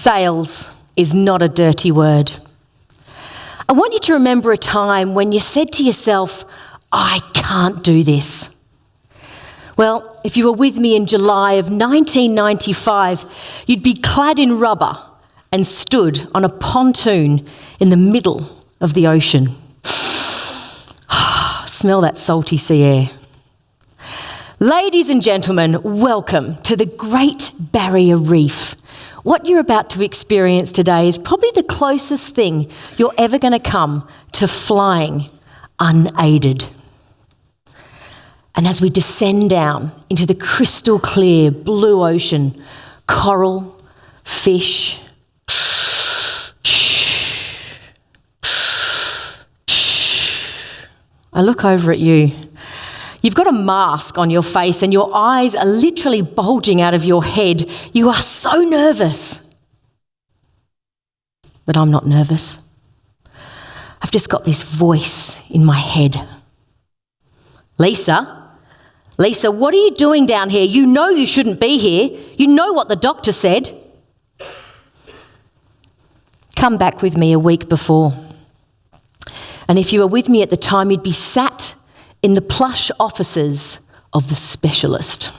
Sales is not a dirty word. I want you to remember a time when you said to yourself, I can't do this. Well, if you were with me in July of 1995, you'd be clad in rubber and stood on a pontoon in the middle of the ocean. Smell that salty sea air. Ladies and gentlemen, welcome to the Great Barrier Reef. What you're about to experience today is probably the closest thing you're ever going to come to flying unaided. And as we descend down into the crystal clear blue ocean, coral, fish, I look over at you. You've got a mask on your face and your eyes are literally bulging out of your head. You are so nervous. But I'm not nervous. I've just got this voice in my head. Lisa, what are you doing down here? You know you shouldn't be here. You know what the doctor said. Come back with me a week before. And if you were with me at the time, you'd be sat in the plush offices of the specialist.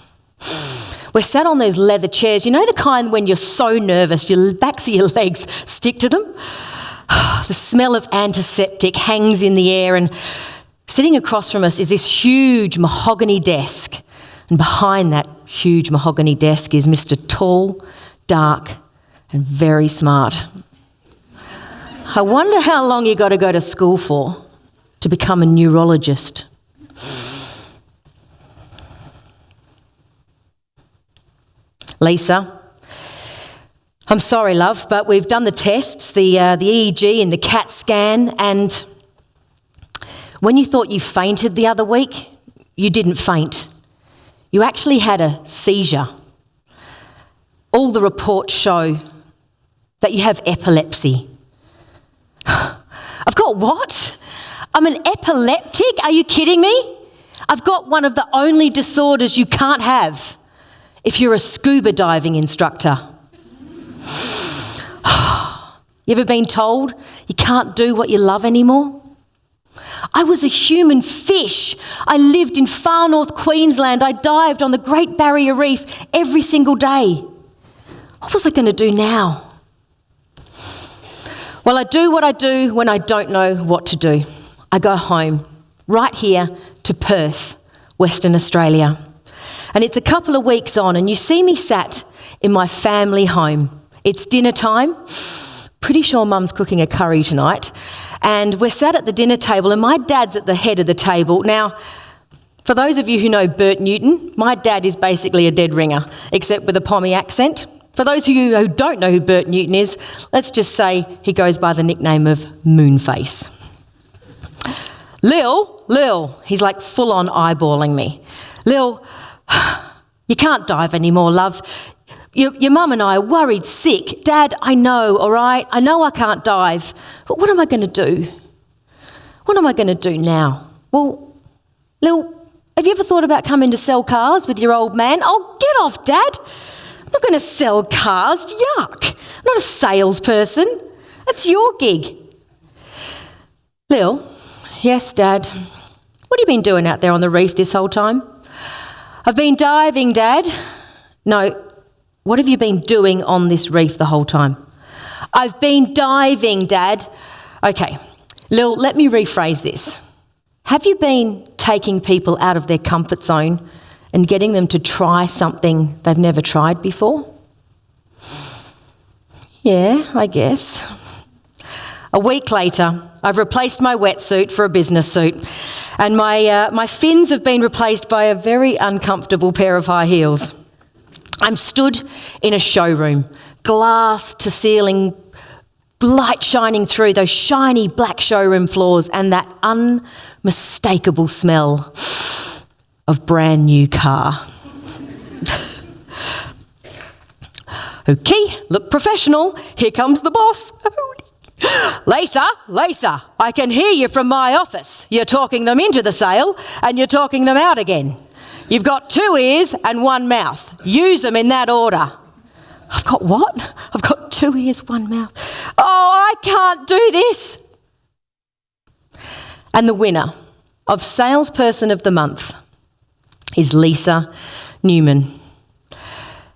We're sat on those leather chairs, you know the kind when you're so nervous, your backs of your legs stick to them? The smell of antiseptic hangs in the air, and sitting across from us is this huge mahogany desk. And behind that huge mahogany desk is Mr. Tall, dark, and very smart. I wonder how long you got to go to school for to become a neurologist. Lisa, I'm sorry, love, but we've done the tests, the EEG and the CAT scan, and when you thought you fainted the other week, you didn't faint. You actually had a seizure. All the reports show that you have epilepsy. I've got what? I'm an epileptic? Are you kidding me? I've got one of the only disorders you can't have if you're a scuba diving instructor. You ever been told you can't do what you love anymore? I was a human fish. I lived in far north Queensland. I dived on the Great Barrier Reef every single day. What was I going to do now? Well, I do what I do when I don't know what to do. I go home, right here to Perth, Western Australia. And it's a couple of weeks on and you see me sat in my family home. It's dinner time. Pretty sure Mum's cooking a curry tonight. And we're sat at the dinner table and my dad's at the head of the table. Now, for those of you who know Bert Newton, my dad is basically a dead ringer, except with a Pommy accent. For those of you who don't know who Bert Newton is, let's just say he goes by the nickname of Moonface. Lil, he's like full on eyeballing me. Lil, you can't dive anymore, love. Your mum and I are worried sick. Dad, I know, all right? I know I can't dive, but what am I going to do? What am I going to do now? Well, Lil, have you ever thought about coming to sell cars with your old man? Oh, get off, Dad. I'm not going to sell cars. Yuck. I'm not a salesperson. That's your gig. Lil, yes, Dad. What have you been doing out there on the reef this whole time? I've been diving, Dad. No, what have you been doing on this reef the whole time? I've been diving, Dad. Okay, Lil, let me rephrase this. Have you been taking people out of their comfort zone and getting them to try something they've never tried before? Yeah, I guess. A week later, I've replaced my wetsuit for a business suit, and my fins have been replaced by a very uncomfortable pair of high heels. I'm stood in a showroom, glass to ceiling, light shining through those shiny black showroom floors and that unmistakable smell of brand new car. Okay, look professional. Here comes the boss. Lisa, I can hear you from my office. You're talking them into the sale and you're talking them out again. You've got 2 ears and 1 mouth. Use them in that order. I've got what? I've got 2 ears, 1 mouth. Oh, I can't do this. And the winner of Salesperson of the Month is Lisa Newman.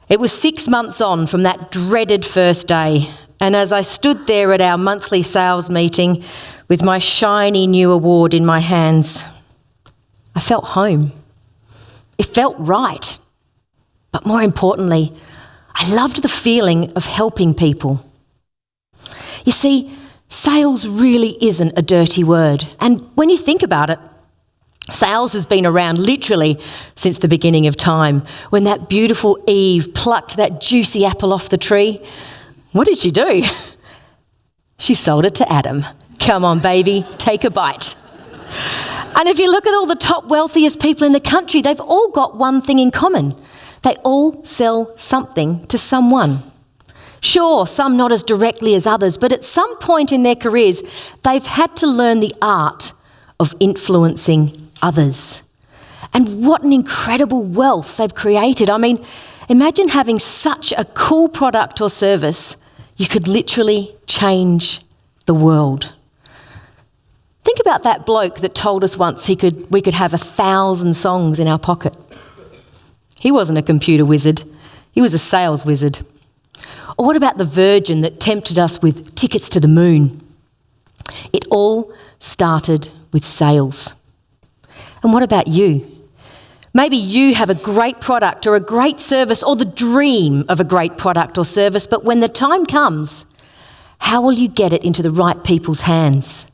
It was 6 months on from that dreaded first day, and as I stood there at our monthly sales meeting with my shiny new award in my hands, I felt home. It felt right. But more importantly, I loved the feeling of helping people. You see, sales really isn't a dirty word. And when you think about it, sales has been around literally since the beginning of time. When that beautiful Eve plucked that juicy apple off the tree, what did she do? She sold it to Adam. Come on, baby, take a bite. And if you look at all the top wealthiest people in the country, they've all got one thing in common. They all sell something to someone. Sure, some not as directly as others, but at some point in their careers, they've had to learn the art of influencing others. And what an incredible wealth they've created. I mean, imagine having such a cool product or service, you could literally change the world. Think about that bloke that told us once we could have 1,000 songs in our pocket. He wasn't a computer wizard, he was a sales wizard. Or what about the Virgin that tempted us with tickets to the moon? It all started with sales. And what about you? Maybe you have a great product or a great service or the dream of a great product or service, but when the time comes, how will you get it into the right people's hands?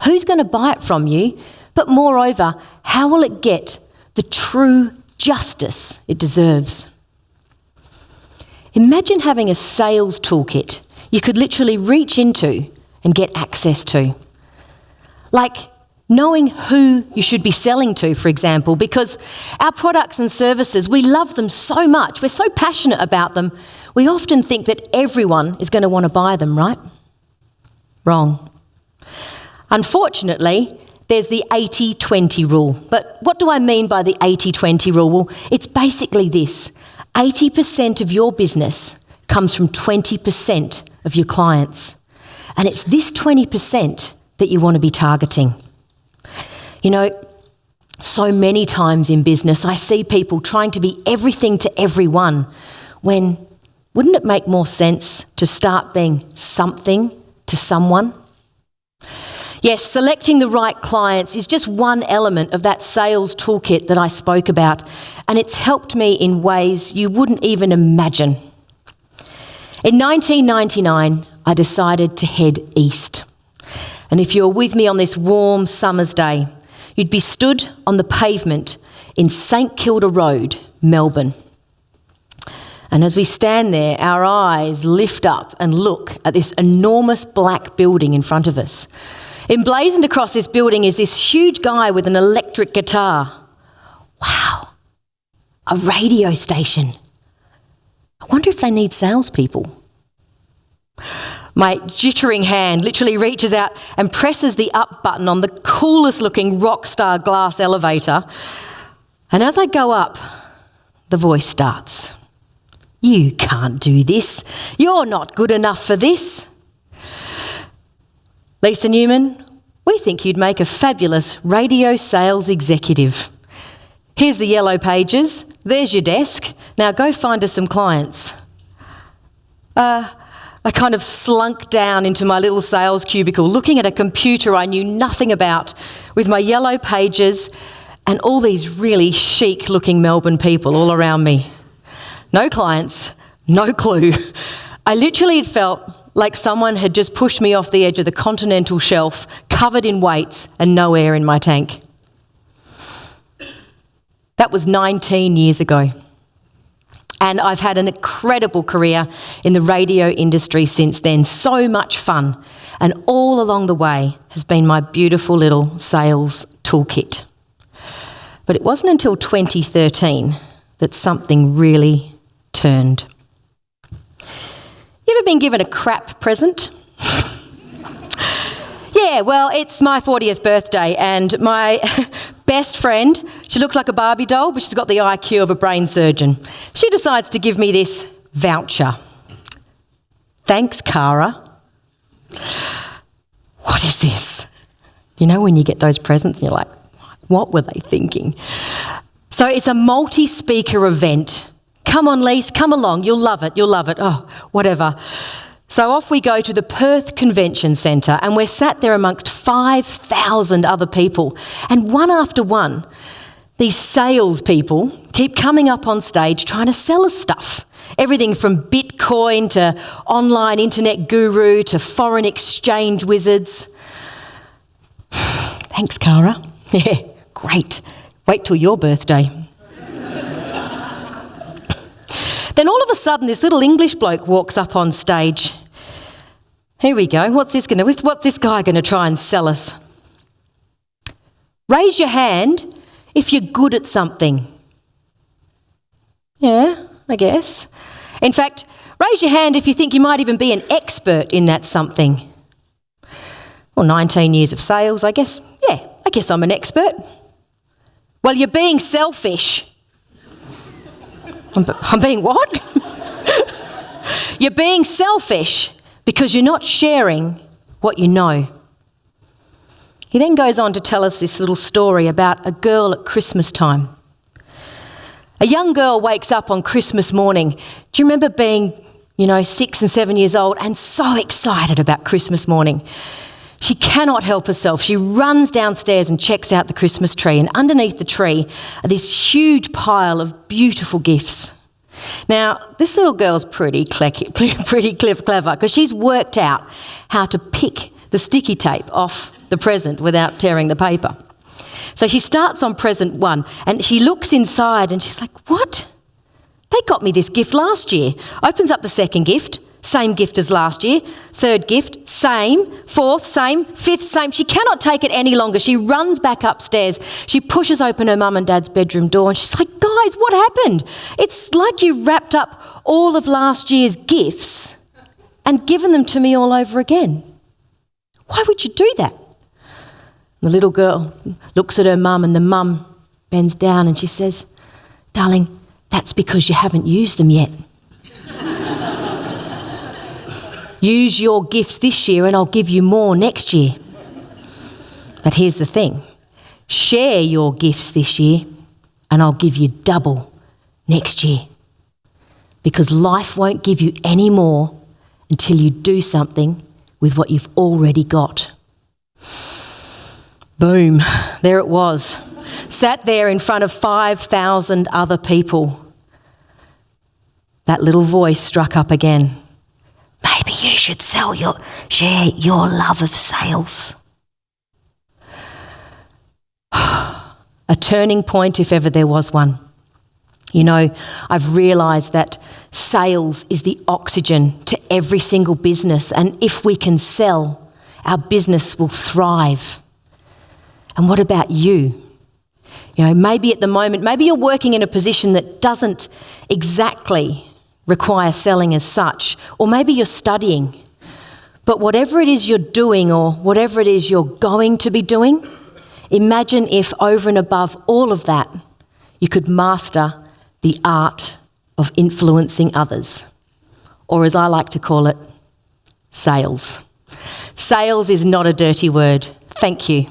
Who's going to buy it from you? But moreover, how will it get the true justice it deserves? Imagine having a sales toolkit you could literally reach into and get access to. Like knowing who you should be selling to, for example, because our products and services, we love them so much, we're so passionate about them, we often think that everyone is going to want to buy them, right? Wrong. Unfortunately, there's the 80-20 rule. But what do I mean by the 80-20 rule? Well, it's basically this. 80% of your business comes from 20% of your clients. And it's this 20% that you want to be targeting. You know, so many times in business, I see people trying to be everything to everyone when wouldn't it make more sense to start being something to someone? Yes, selecting the right clients is just one element of that sales toolkit that I spoke about, and it's helped me in ways you wouldn't even imagine. In 1999, I decided to head east. And if you were with me on this warm summer's day, you'd be stood on the pavement in St Kilda Road, Melbourne. And as we stand there, our eyes lift up and look at this enormous black building in front of us. Emblazoned across this building is this huge guy with an electric guitar. Wow, a radio station. I wonder if they need salespeople. My jittering hand literally reaches out and presses the up button on the coolest looking rock star glass elevator. And as I go up, the voice starts. You can't do this. You're not good enough for this. Lisa Newman, we think you'd make a fabulous radio sales executive. Here's the yellow pages. There's your desk. Now go find us some clients. I kind of slunk down into my little sales cubicle, looking at a computer I knew nothing about, with my yellow pages and all these really chic-looking Melbourne people all around me. No clients, no clue. I literally had felt like someone had just pushed me off the edge of the continental shelf, covered in weights and no air in my tank. That was 19 years ago. And I've had an incredible career in the radio industry since then. So much fun. And all along the way has been my beautiful little sales toolkit. But it wasn't until 2013 that something really turned. You ever been given a crap present? Yeah, well, it's my 40th birthday and my best friend, she looks like a Barbie doll, but she's got the IQ of a brain surgeon. She decides to give me this voucher. Thanks, Cara. What is this? You know when you get those presents and you're like, what were they thinking? So it's a multi-speaker event. Come on, Lise, come along. You'll love it. Oh, whatever. So off we go to the Perth Convention Centre, and we're sat there amongst 5,000 other people. And one after one, these salespeople keep coming up on stage trying to sell us stuff. Everything from Bitcoin to online internet guru to foreign exchange wizards. Thanks, Cara. Yeah, great. Wait till your birthday. Then all of a sudden, this little English bloke walks up on stage. Here we go. What's this guy going to try and sell us? Raise your hand if you're good at something. Yeah, I guess. In fact, raise your hand if you think you might even be an expert in that something. Well, 19 years of sales, I guess. Yeah, I guess I'm an expert. Well, you're being selfish. I'm being what? You're being selfish because you're not sharing what you know. He then goes on to tell us this little story about a girl at Christmas time. A young girl wakes up on Christmas morning. Do you remember being, 6 and 7 years old and so excited about Christmas morning? She cannot help herself. She runs downstairs and checks out the Christmas tree, and underneath the tree are this huge pile of beautiful gifts. Now, this little girl's pretty clever because she's worked out how to pick the sticky tape off the present without tearing the paper. So she starts on present 1 and she looks inside and she's like, what? They got me this gift last year. Opens up the second gift. Same gift as last year. Third gift, same. Fourth, same. Fifth, same. She cannot take it any longer. She runs back upstairs. She pushes open her mum and dad's bedroom door and she's like, guys, what happened? It's like you wrapped up all of last year's gifts and given them to me all over again. Why would you do that? The little girl looks at her mum and the mum bends down and she says, darling, that's because you haven't used them yet. Use your gifts this year and I'll give you more next year. But here's the thing. Share your gifts this year and I'll give you double next year. Because life won't give you any more until you do something with what you've already got. Boom, there it was. Sat there in front of 5,000 other people. That little voice struck up again. Maybe you should share your love of sales. A turning point if ever there was one. I've realised that sales is the oxygen to every single business, and if we can sell, our business will thrive. And what about you? Maybe at the moment, maybe you're working in a position that doesn't exactly require selling as such, or maybe you're studying. But whatever it is you're doing or whatever it is you're going to be doing, imagine if over and above all of that, you could master the art of influencing others, or as I like to call it, sales. Sales is not a dirty word. Thank you.